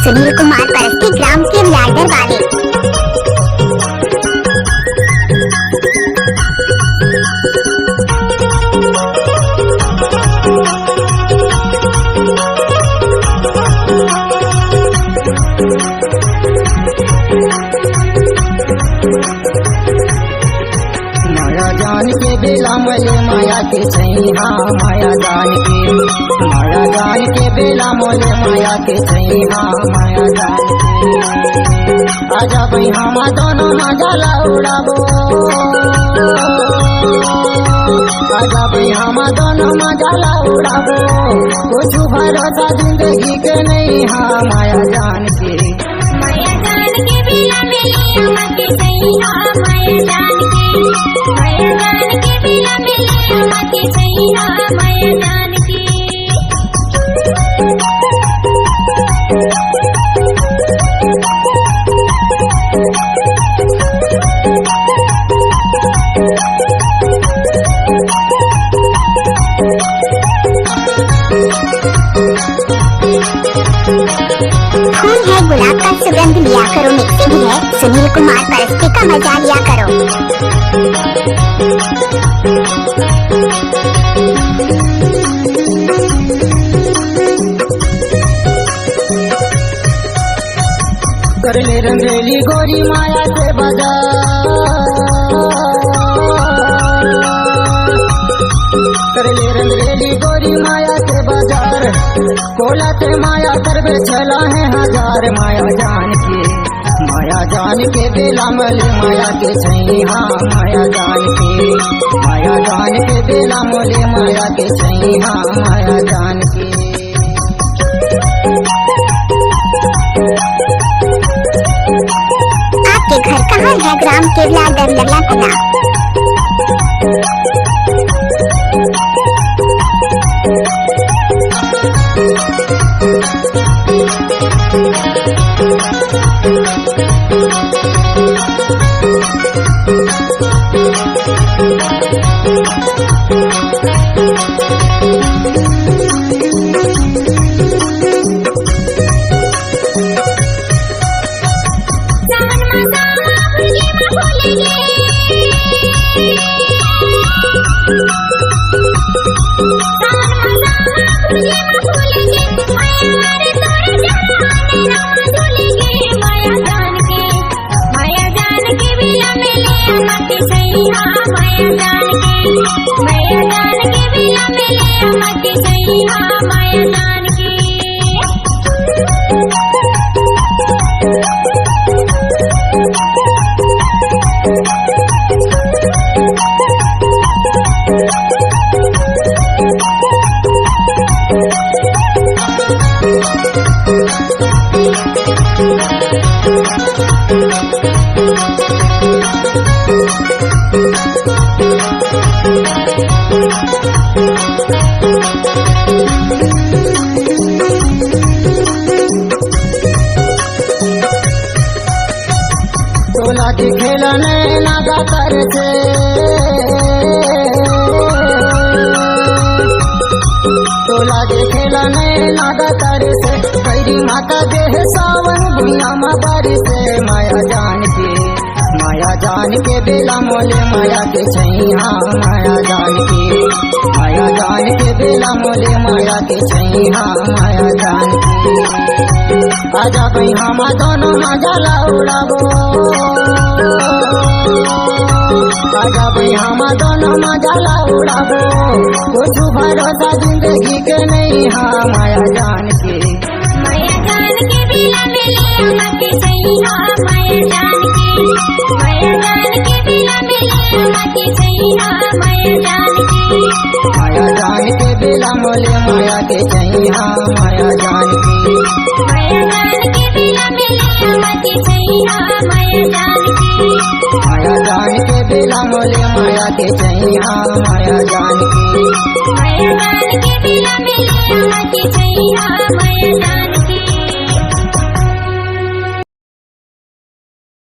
सुनील कुमार परस्ती ग्राम के लाडर वाले। माया जान के बेला मोले माया के छैहा माया जान के बेला मोले माया के छैहा माया जान के आजा भाई हम दोनों मजा उड़ाबो आजा भाई हम दोनों मजा उड़ाबो कुछ भरोसा जिंदगी के नहीं हाँ माया जान के बेला मिले मके छैहा माया जान के बेला मिले मके छैहा माया जान के। फूल है गुलाब का सुगंध लिया करो, मिक्सिंग है सुनील कुमार परस्ती का मजा लिया करो। कर ले रंगेली गोरी माया से कर ले रंगेली गोरी माया से बाजार कोला ते माया करबे चला है हजार माया जान के बेला मोले माया के छैहा माया जान के बेला मोले माया के छैहा माया जान के। आपके घर कहाँ है? ग्राम केवला डरलगा कुना। तोला के खेलने नागा कर से तोला के खेलने नागा कर से कैरी माता देह सावन दुनिया में बारिश माया जान के बेला मोले माया के छैहा माया जान के बेला मोले माया के छैहा माया जान के आजा भाई हम दोनों मजा उड़ाबो आजा भाई हम दोनों मजा उड़ाबो कुछ भरोसा जिंदगी के नहीं हाँ माया जान के बेला मिले मके छैहा माया जान के बेला मिले मके छैहा माया जान के बेला मोले माया के छैहा माया जान के बेला मिले मके छैहा माया जान के बेला मोले माया के छैहा माया जान के बेला मिले मके छैहा माया जान